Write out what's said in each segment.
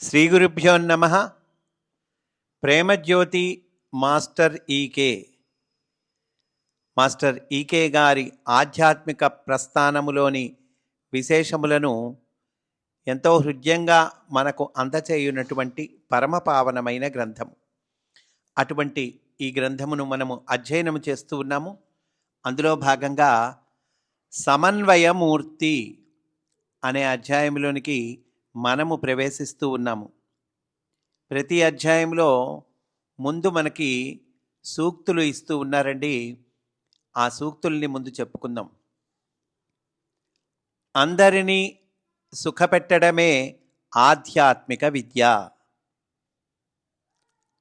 శ్రీ గురుభ్యో నమ. ప్రేమజ్యోతి మాస్టర్ ఈకే గారి ఆధ్యాత్మిక ప్రస్థానములోని విశేషములను ఎంతో హృద్యంగా మనకు అందచేయునటువంటి పరమపావనమైన గ్రంథం. అటువంటి ఈ గ్రంథమును మనము అధ్యయనము చేస్తూ ఉన్నాము. అందులో భాగంగా సమన్వయమూర్తి అనే అధ్యాయంలోనికి మనము ప్రవేశిస్తూ ఉన్నాము. ప్రతి అధ్యాయంలో ముందు మనకి సూక్తులు ఇస్తూ ఉన్నారండి. ఆ సూక్తుల్ని ముందు చెప్పుకుందాం. అందరినీ సుఖపెట్టడమే ఆధ్యాత్మిక విద్య.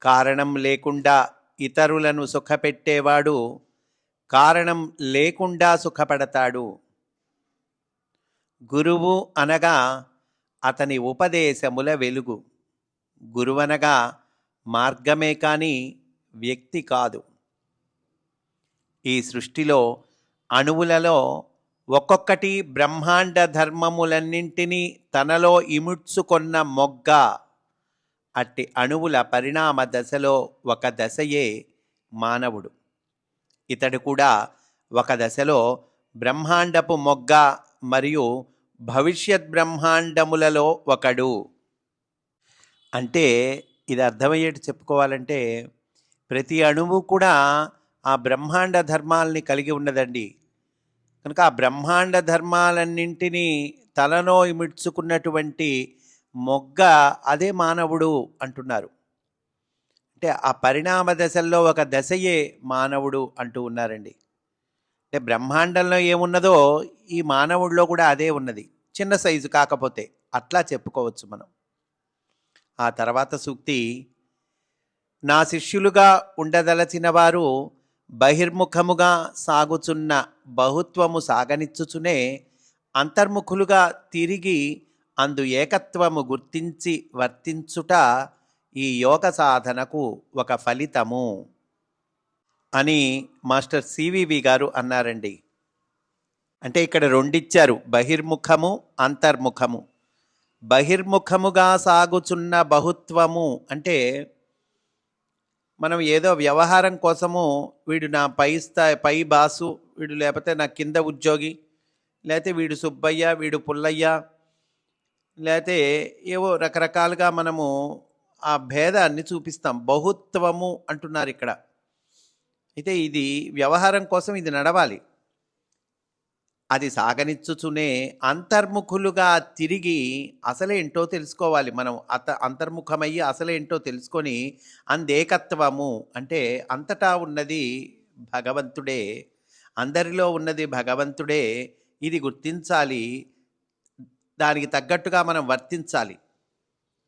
కారణం లేకుండా ఇతరులను సుఖపెట్టేవాడు కారణం లేకుండా సుఖపడతాడు. గురువు అనగా అతని ఉపదేశముల వెలుగు. గురువనగా మార్గమే కానీ వ్యక్తి కాదు. ఈ సృష్టిలో అణువులలో ఒక్కొక్కటి బ్రహ్మాండ ధర్మములన్నింటినీ తనలో ఇముడ్చుకొన్న మొగ్గ. అట్టి అణువుల పరిణామ దశలో ఒక దశయే మానవుడు. ఇతడు కూడా ఒక దశలో బ్రహ్మాండపు మొగ్గ మరియు భవిష్యత్ బ్రహ్మాండములలో ఒకడు. అంటే ఇది అర్థమయ్యేట్టు చెప్పుకోవాలంటే ప్రతి అణువు కూడా ఆ బ్రహ్మాండ ధర్మాలని కలిగి ఉన్నదండి. కనుక ఆ బ్రహ్మాండ ధర్మాలన్నింటినీ తలలో ఇమిడ్చుకున్నటువంటి మొగ్గ అదే మానవుడు అంటున్నారు. అంటే ఆ పరిణామ దశల్లో ఒక దశయే మానవుడు అంటూ ఉన్నారండి. అంటే బ్రహ్మాండంలో ఏమున్నదో ఈ మానవుడిలో కూడా అదే ఉన్నది, చిన్న సైజు కాకపోతే. అట్లా చెప్పుకోవచ్చు మనం. ఆ తర్వాత సూక్తి, నా శిష్యులుగా ఉండదలచిన వారు బహిర్ముఖముగా సాగుచున్న బహుత్వము సాగనిచ్చుచునే అంతర్ముఖులుగా తిరిగి అందు ఏకత్వము గుర్తించి వర్తించుట ఈ యోగ సాధనకు ఒక ఫలితము అని మాస్టర్ సివివి గారు అన్నారండి. అంటే ఇక్కడ రెండిచ్చారు, బహిర్ముఖము, అంతర్ముఖము. బహిర్ముఖముగా సాగుచున్న బహుత్వము అంటే మనం ఏదో వ్యవహారం కోసము వీడు నా పై బాసు, వీడు లేకపోతే నా కింద ఉద్యోగి, లేకపోతే వీడు సుబ్బయ్య, వీడు పుల్లయ్య, లేకపోతే ఏవో రకరకాలుగా మనము ఆ భేదాన్ని చూపిస్తాం. బహుత్వము అంటున్నారు ఇక్కడ. అయితే ఇది వ్యవహారం కోసం ఇది నడవాలి. అది సాగనిచ్చుచునే అంతర్ముఖులుగా తిరిగి అసలేంటో తెలుసుకోవాలి. మనం అంతర్ముఖమయ్యి అసలేంటో తెలుసుకొని అందేకత్వము అంటే అంతటా ఉన్నది భగవంతుడే, అందరిలో ఉన్నది భగవంతుడే. ఇది గుర్తించాలి, దానికి తగ్గట్టుగా మనం వర్తించాలి.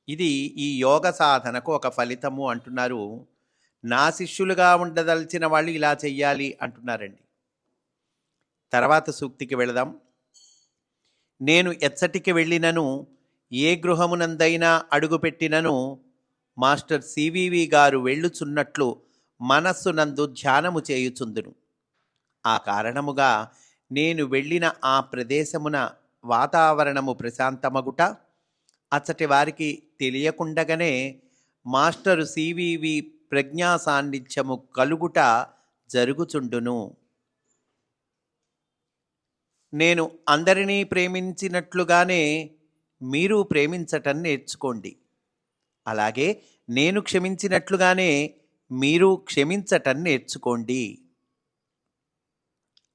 ఇది ఈ యోగ సాధనకు ఒక ఫలితము అంటున్నారు. నా శిష్యులుగా ఉండదలిచిన వాళ్ళు ఇలా చెయ్యాలి అంటున్నారండి. తర్వాత సూక్తికి వెళదాం. నేను ఎచ్చటికి వెళ్ళినను, ఏ గృహమునందైనా అడుగుపెట్టినను మాస్టర్ సివివి గారు వెళ్ళుచున్నట్లు మనస్సునందు ధ్యానము చేయుచుందును. ఆ కారణముగా నేను వెళ్ళిన ఆ ప్రదేశమున వాతావరణము ప్రశాంతమగుట, అచ్చటి వారికి తెలియకుండగానే మాస్టరు సివివి ప్రజ్ఞా సాన్నిధ్యము కలుగుట జరుగుచుండును. నేను అందరినీ ప్రేమించినట్లుగానే మీరు ప్రేమించటం నేర్చుకోండి. అలాగే నేను క్షమించినట్లుగానే మీరు క్షమించటం నేర్చుకోండి.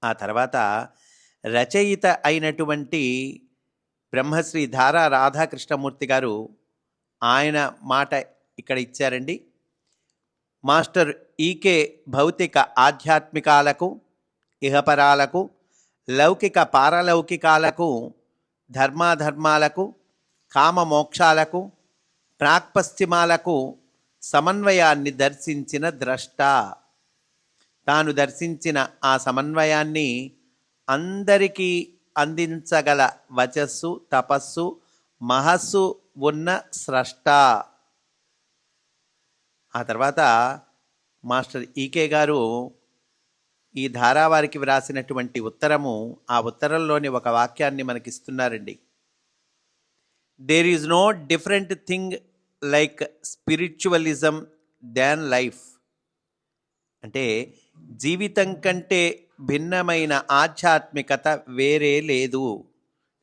ఆ తర్వాత రచయిత అయినటువంటి బ్రహ్మశ్రీ ధారా రాధాకృష్ణమూర్తి గారు ఆయన మాట ఇక్కడ ఇచ్చారండి. మాస్టర్ ఈకే భౌతిక ఆధ్యాత్మికాలకు, ఇహపరాలకు, లౌకిక పారలౌకికాలకు, ధర్మాధర్మాలకు, కామమోక్షాలకు, ప్రాక్పశ్చిమాలకు సమన్వయాన్ని దర్శించిన ద్రష్ట. తాను దర్శించిన ఆ సమన్వయాన్ని అందరికీ అందించగల వచస్సు, తపస్సు, మహస్సు ఉన్న స్రష్ట. ఆ తర్వాత మాస్టర్ ఈకే గారు ఈ ధారావారికి వ్రాసినటువంటి ఉత్తరము, ఆ ఉత్తరంలోని ఒక వాక్యాన్ని మనకిస్తున్నారండి. There is no different thing like spiritualism than life. అంటే జీవితం కంటే భిన్నమైన ఆధ్యాత్మికత వేరే లేదు.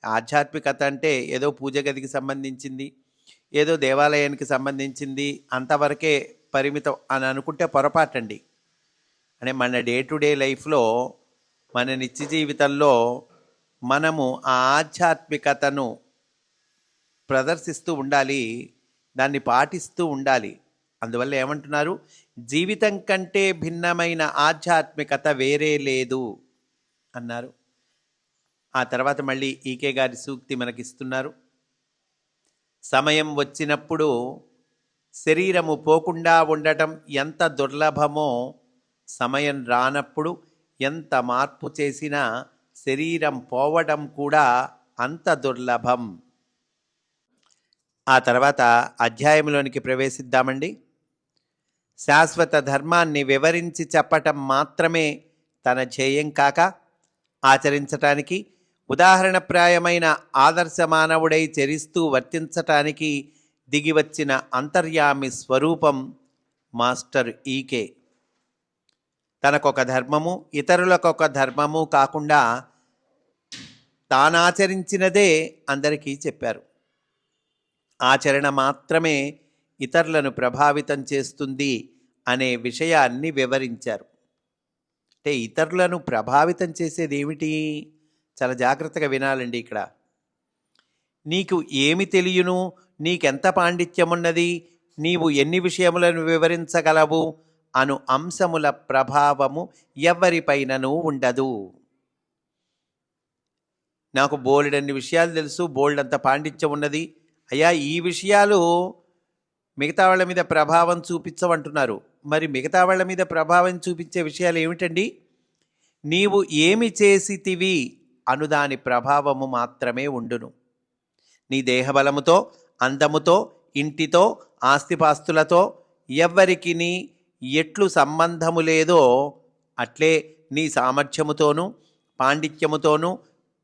ఆధ్యాత్మికత అంటే ఏదో పూజ గదికి సంబంధించింది, ఏదో దేవాలయానికి సంబంధించింది అంతవరకే పరిమితం అని అనుకుంటే పొరపాటండి. అంటే మన డే టు డే లైఫ్లో, మన నిత్య జీవితంలో మనము ఆ ఆధ్యాత్మికతను ప్రదర్శిస్తూ ఉండాలి, దాన్ని పాటిస్తూ ఉండాలి. అందువల్ల ఏమంటున్నారు, జీవితం కంటే భిన్నమైన ఆధ్యాత్మికత వేరే లేదు అన్నారు. ఆ తర్వాత మళ్ళీ ఈకే గారి సూక్తి మనకిస్తున్నారు. సమయం వచ్చినప్పుడు శరీరము పోకుండా ఉండటం ఎంత దుర్లభమో, సమయం రానప్పుడు ఎంత మార్పు చేసినా శరీరం పోవడం కూడా అంత దుర్లభం. ఆ తర్వాత అధ్యాయంలోనికి ప్రవేశిద్దామండి. శాశ్వత ధర్మాన్ని వివరించి చెప్పటం మాత్రమే తన ధ్యేయం కాక, ఆచరించటానికి ఉదాహరణప్రాయమైన ఆదర్శ మానవుడై చరిస్తూ వర్తించటానికి దిగివచ్చిన అంతర్యామి స్వరూపం మాస్టర్ ఈకే. తనకొక ధర్మము, ఇతరులకొక ధర్మము కాకుండా తానాచరించినదే అందరికీ చెప్పారు. ఆచరణ మాత్రమే ఇతరులను ప్రభావితం చేస్తుంది అనే విషయాన్ని వివరించారు. అంటే ఇతరులను ప్రభావితం చేసేది ఏమిటి? చాలా జాగ్రత్తగా వినాలండి. ఇక్కడ నీకు ఏమి తెలియను, నీకెంత పాండిత్యమున్నది, నీవు ఎన్ని విషయములను వివరించగలవు అను అంశముల ప్రభావము ఎవరిపైనను ఉండదు. నాకు బోలెడన్ని విషయాలు తెలుసు, బోల్డంత పాండిత్యం ఉన్నది, అయ్యా ఈ విషయాలు మిగతా వాళ్ళ మీద ప్రభావం చూపించవంటున్నారు. మరి మిగతా వాళ్ళ మీద ప్రభావం చూపించే విషయాలు ఏమిటండి? నీవు ఏమి చేసితివి అనుదాని ప్రభావము మాత్రమే ఉండును. నీ దేహబలముతో, అందముతో, ఇంటితో, ఆస్తిపాస్తులతో ఎవ్వరికి నీ ఎట్లు సంబంధము లేదో అట్లే నీ సామర్థ్యముతోనూ, పాండిత్యముతోనూ,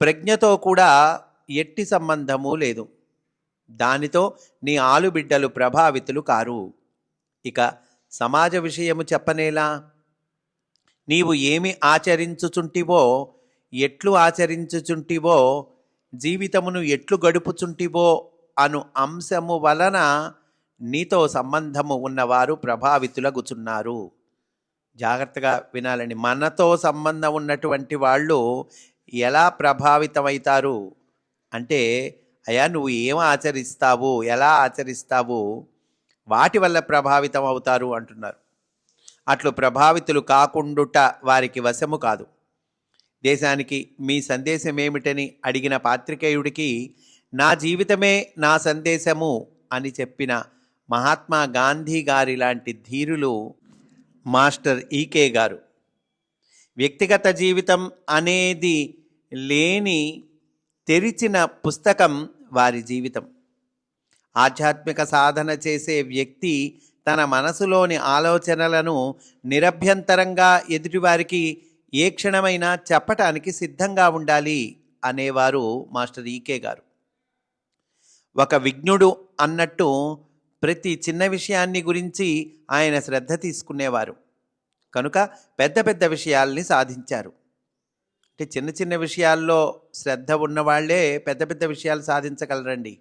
ప్రజ్ఞతో కూడా ఎట్టి సంబంధము లేదు. దానితో నీ ఆలుబిడ్డలు ప్రభావితులు కారు. ఇక సమాజ విషయము చెప్పనేలా? నీవు ఏమి ఆచరించుచుంటివో, ఎట్లు ఆచరించుచుంటివో, జీవితమును ఎట్లు గడుపుచుంటివో అను అంశము వలన నీతో సంబంధము ఉన్నవారు ప్రభావితులగుచున్నారు. జాగ్రత్తగా వినాలండి. మనతో సంబంధం ఉన్నటువంటి వాళ్ళు ఎలా ప్రభావితమవుతారు అంటే, అయ్యా నువ్వు ఏం ఆచరిస్తావు, ఎలా ఆచరిస్తావు, వాటి వల్ల ప్రభావితం అవుతారు అంటున్నారు. అట్లు ప్రభావితులు కాకుండుట వారికి వశము కాదు. దేశానికి మీ సందేశం ఏమిటని అడిగిన పాత్రికేయుడికి నా జీవితమే నా సందేశము అని చెప్పిన మహాత్మా గాంధీ గారి లాంటి ధీరులు మాస్టర్ ఈకే గారు. వ్యక్తిగత జీవితం అనేది లేని తెరిచిన పుస్తకం వారి జీవితం. ఆధ్యాత్మిక సాధన చేసే వ్యక్తి తన మనసులోని ఆలోచనలను నిరభ్యంతరంగా ఎదుటివారికి ఏ క్షణమైనా చెప్పటానికి సిద్ధంగా ఉండాలి అనేవారు మాస్టర్ ఈకే గారు. ఒక విజ్ఞుడు అన్నట్టు ప్రతి చిన్న విషయాన్ని గురించి ఆయన శ్రద్ధ తీసుకునేవారు. కనుక పెద్ద పెద్ద విషయాల్ని సాధించారు. అంటే చిన్న చిన్న విషయాల్లో శ్రద్ధ ఉన్నవాళ్లే పెద్ద పెద్ద విషయాలు సాధించగలరండి.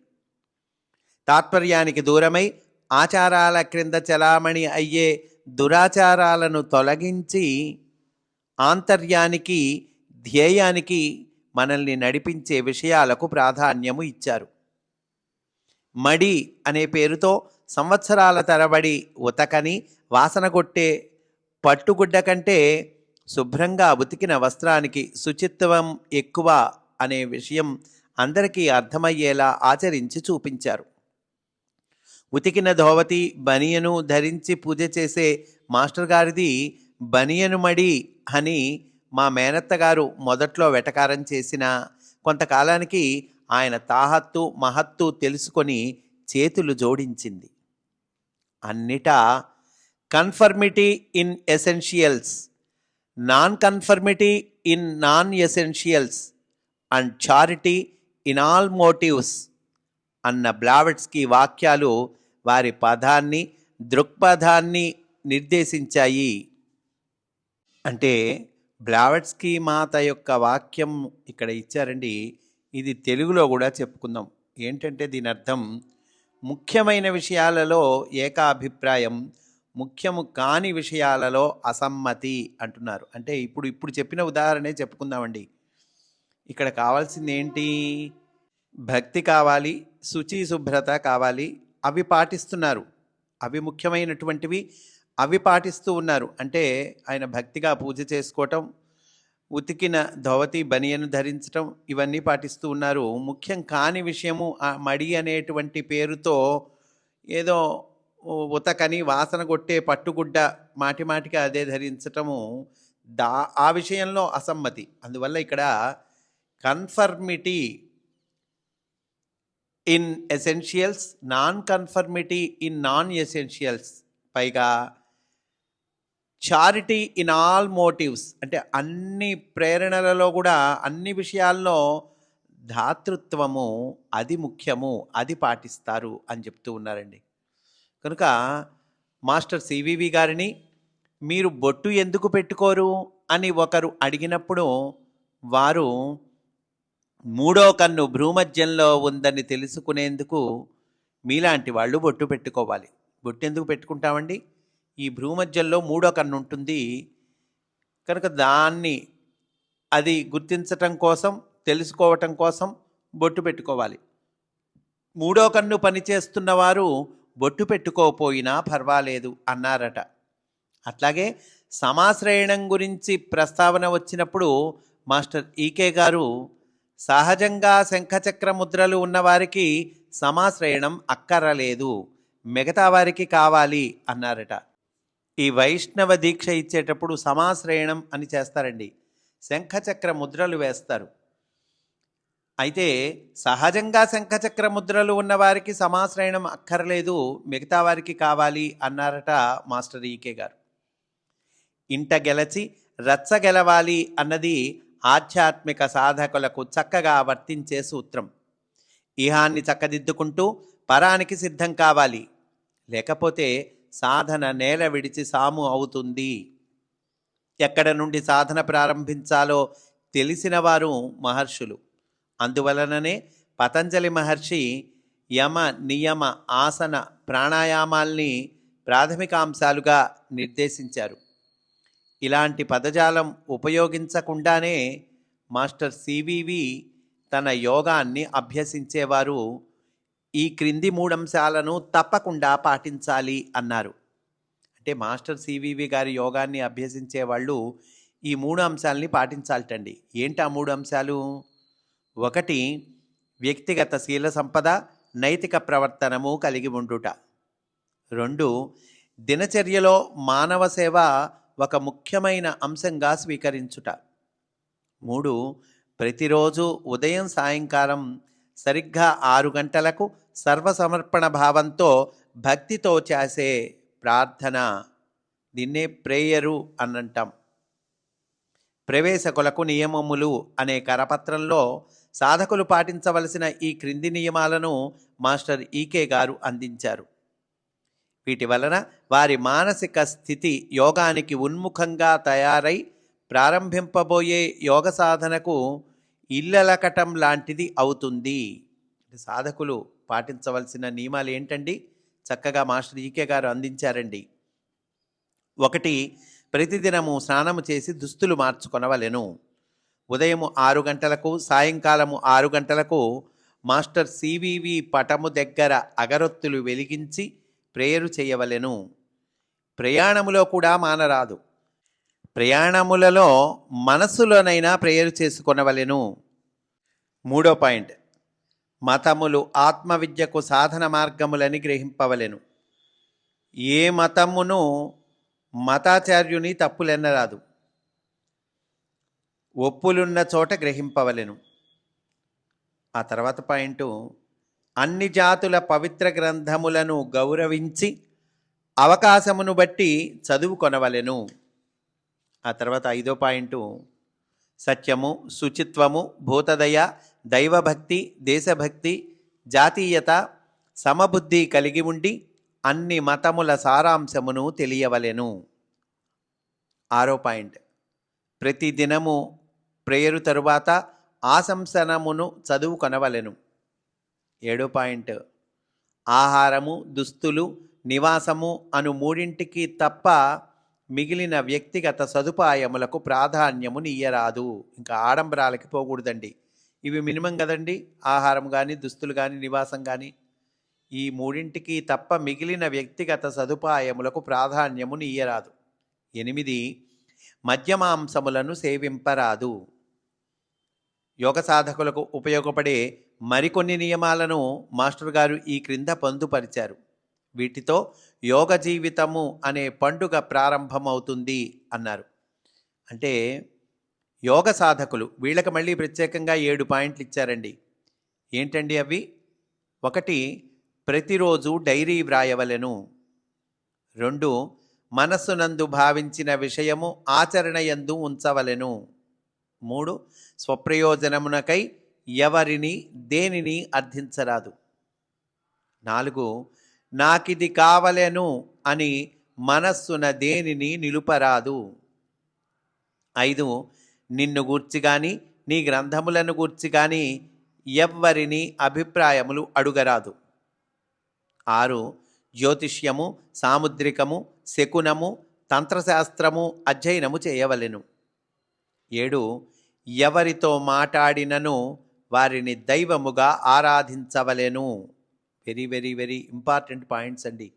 తాత్పర్యానికి దూరమై ఆచారాల క్రింద చలామణి అయ్యే దురాచారాలను తొలగించి ఆంతర్యానికి, ధ్యేయానికి మనల్ని నడిపించే విషయాలకు ప్రాధాన్యము ఇచ్చారు. మడి అనే పేరుతో సంవత్సరాల తరబడి ఉతకని వాసన కొట్టే పట్టుగుడ్డ కంటే శుభ్రంగా ఉతికిన వస్త్రానికి శుచిత్వం ఎక్కువ అనే విషయం అందరికీ అర్థమయ్యేలా ఆచరించి చూపించారు. ఉతికిన ధోవతి, బనియను ధరించి పూజ చేసే మాస్టర్ గారిది బనియను మడి అని మా మేనత్తగారు మొదట్లో వెటకారం చేసిన కొంతకాలానికి ఆయన తాహత్తు మహత్తు తెలుసుకొని చేతులు జోడించింది. అన్నిటా conformity in essentials, non conformity in non essentials and charity in all motives అన్న బ్లావెట్స్కీ వాక్యాలు వారి పదాన్ని, దృక్పథాన్ని నిర్దేశించాయి. అంటే బ్లావెట్స్కీ మాత యొక్క వాక్యం ఇక్కడ ఇచ్చారండి. ఇది తెలుగులో కూడా చెప్పుకుందాం. ఏంటంటే దీని అర్థం, ముఖ్యమైన విషయాలలో ఏకాభిప్రాయం, ముఖ్యము కాని విషయాలలో అసమ్మతి అంటున్నారు. అంటే ఇప్పుడు చెప్పిన ఉదాహరణే చెప్పుకుందామండి. ఇక్కడ కావాల్సింది ఏంటి? భక్తి కావాలి, శుచి శుభ్రత కావాలి. అవి పాటిస్తున్నారు, అవి ముఖ్యమైనటువంటివి, అవి పాటిస్తూ ఉన్నారు. అంటే ఆయన భక్తిగా పూజ చేసుకోవటం, ఉతికిన ధోవతి బనియను ధరించటం, ఇవన్నీ పాటిస్తూ ఉన్నారు. ముఖ్యం కాని విషయము ఆ మడి అనేటువంటి పేరుతో ఏదో ఉతకని వాసన కొట్టే పట్టుగుడ్డ మాటి మాటికి అదే ధరించటము, ఆ విషయంలో అసమ్మతి. అందువల్ల ఇక్కడ conformity in essentials, non conformity in non essentials, పైగా చారిటీ ఇన్ ఆల్ మోటివ్స్, అంటే అన్ని ప్రేరణలలో కూడా అన్ని విషయాల్లో ధాతృత్వము అది ముఖ్యము, అది పాటిస్తారు అని చెప్తూ ఉన్నారండి. కనుక మాస్టర్ సివివి గారిని మీరు బొట్టు ఎందుకు పెట్టుకోరు అని ఒకరు అడిగినప్పుడు వారు మూడో కన్ను భ్రూమధ్యంలో ఉందని తెలుసుకునేందుకు మీలాంటి వాళ్ళు బొట్టు పెట్టుకోవాలి. బొట్టు ఎందుకు పెట్టుకుంటామండి? ఈ భ్రూమధ్యంలో మూడో కన్ను ఉంటుంది కనుక దాన్ని అది గుర్తించటం కోసం, తెలుసుకోవటం కోసం బొట్టు పెట్టుకోవాలి. మూడో కన్ను పనిచేస్తున్న వారు బొట్టు పెట్టుకోకపోయినా పర్వాలేదు అన్నారట. అట్లాగే సమాశ్రయణం గురించి ప్రస్తావన వచ్చినప్పుడు మాస్టర్ ఈకే గారు సహజంగా శంఖచక్ర ముద్రలు ఉన్నవారికి సమాశ్రయణం అక్కరలేదు, మిగతా వారికి కావాలి అన్నారట. ఈ వైష్ణవ దీక్ష ఇచ్చేటప్పుడు సమాశ్రయణం అని చేస్తారండి, శంఖచక్ర ముద్రలు వేస్తారు. అయితే సహజంగా శంఖచక్ర ముద్రలు ఉన్నవారికి సమాశ్రయణం అక్కర్లేదు, మిగతా వారికి కావాలి అన్నారట మాస్టర్ ఈకే గారు. ఇంట గెలచి రచ్చ గెలవాలి అన్నది ఆధ్యాత్మిక సాధకులకు చక్కగా వర్తించే సూత్రం. ఇహాన్ని చక్కదిద్దుకుంటూ పరానికి సిద్ధం కావాలి, లేకపోతే సాధన నేల విడిచి సాము అవుతుంది. ఎక్కడ నుండి సాధన ప్రారంభించాలో తెలిసిన వారు మహర్షులు. అందువలననే పతంజలి మహర్షి యమ, నియమ, ఆసన, ప్రాణాయామాల్ని ప్రాథమికాంశాలుగా నిర్దేశించారు. ఇలాంటి పదజాలం ఉపయోగించకుండానే మాస్టర్ సివివి తన యోగాన్ని అభ్యసించేవారు ఈ క్రింది 3 అంశాలను తప్పకుండా పాటించాలి అన్నారు. అంటే మాస్టర్ సివివి గారి యోగాన్ని అభ్యసించే వాళ్ళు ఈ 3 అంశాలని పాటించాలటండి. ఏంటి ఆ 3 అంశాలు? 1, వ్యక్తిగత శీల సంపద, నైతిక ప్రవర్తనము కలిగి ఉండుట. 2, దినచర్యలో మానవ సేవ ఒక ముఖ్యమైన అంశంగా స్వీకరించుట. 3, ప్రతిరోజు ఉదయం సాయంకాలం సరిగ్గా 6 గంటలకు సర్వసమర్పణ భావంతో భక్తితో చేసే ప్రార్థన, దీన్నే ప్రేయరు అనంటాం. ప్రవేశకులకు నియమములు అనే కరపత్రంలో సాధకులు పాటించవలసిన ఈ క్రింది నియమాలను మాస్టర్ ఈకే గారు అందించారు. వీటి వలన వారి మానసిక స్థితి యోగానికి ఉన్ముఖంగా తయారై ప్రారంభింపబోయే యోగ సాధనకు ఇల్లలకటం లాంటిది అవుతుంది. సాధకులు పాటించవలసిన నియమాలు ఏంటండి? చక్కగా మాస్టర్ ఈకే గారు అందించారండి. 1, ప్రతిదినము స్నానము చేసి దుస్తులు మార్చుకొనవలెను. ఉదయం 6 గంటలకు, సాయంకాలము 6 గంటలకు మాస్టర్ సివివి పటము దగ్గర అగరొత్తులు వెలిగించి ప్రేయరు చేయవలెను. ప్రయాణములో కూడా మానరాదు. ప్రయాణములలో మనస్సులోనైనా ప్రేయరు చేసుకొనవలెను. 3వ పాయింట్, మతములు ఆత్మవిద్యకు సాధన మార్గములని గ్రహింపవలెను. ఏ మతమును మతాచార్యుని తప్పులెన్నరాదు, ఒప్పులున్న చోట గ్రహింపవలెను. ఆ తర్వాత పాయింట్, అన్ని జాతుల పవిత్ర గ్రంథములను గౌరవించి అవకాశమును బట్టి చదువుకొనవలెను. ఆ తర్వాత 5వ పాయింట్, సత్యము, శుచిత్వము, భూతదయ, దైవభక్తి, దేశభక్తి, జాతీయత సమబుద్ధి కలిగి ఉండి అన్ని మతముల సారాంశమును తెలియవలెను. 6వ పాయింట్, ప్రతిదినము ప్రేయరు తరువాత ఆశంసనమును చదువుకొనవలెను. 7వ పాయింట్, ఆహారము, దుస్తులు, నివాసము అను మూడింటికి తప్ప మిగిలిన వ్యక్తిగత సదుపాయములకు ప్రాధాన్యము నీయరాదు. ఇంకా ఆడంబరాలకి పోకూడదండి. ఇవి మినిమం కదండి, ఆహారం కానీ, దుస్తులు కానీ, నివాసం కానీ. ఈ మూడింటికి తప్ప మిగిలిన వ్యక్తిగత సదుపాయములకు ప్రాధాన్యము నీయరాదు. 8, మద్యమాంసములను సేవింపరాదు. యోగ సాధకులకు ఉపయోగపడే మరికొన్ని నియమాలను మాస్టర్ గారు ఈ క్రింద పొందుపరిచారు. వీటితో యోగ జీవితము అనే పండుగ ప్రారంభమవుతుంది అన్నారు. అంటే యోగ సాధకులు వీళ్ళకి మళ్ళీ ప్రత్యేకంగా 7 పాయింట్లు ఇచ్చారండి. ఏంటండి అవి? 1, ప్రతిరోజు డైరీ వ్రాయవలెను. 2, మనస్సునందు భావించిన విషయము ఆచరణయందు ఉంచవలెను. 3, స్వప్రయోజనమునకై ఎవరిని దేనిని అర్థించరాదు. 4, నాకిది కావలెను అని మనస్సున దేనిని నిలుపరాదు. 5, నిన్ను గూర్చి కానీ నీ గ్రంథములను గూర్చి కానీ ఎవ్వరిని అభిప్రాయములు అడుగరాదు. 6, జ్యోతిష్యము, సాముద్రికము, శకునము, తంత్రశాస్త్రము అధ్యయనము చేయవలెను. 7, ఎవరితో మాట్లాడినను వారిని దైవముగా ఆరాధించవలెను. Very very very important points అండి.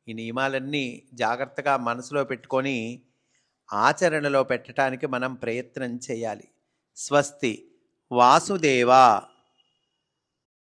ఈ నియమాలన్నీ జాగ్రత్తగా మనసులో పెట్టుకొని ఆచరణలో పెట్టడానికి మనం ప్రయత్నం చేయాలి. స్వస్తి. వాసుదేవ.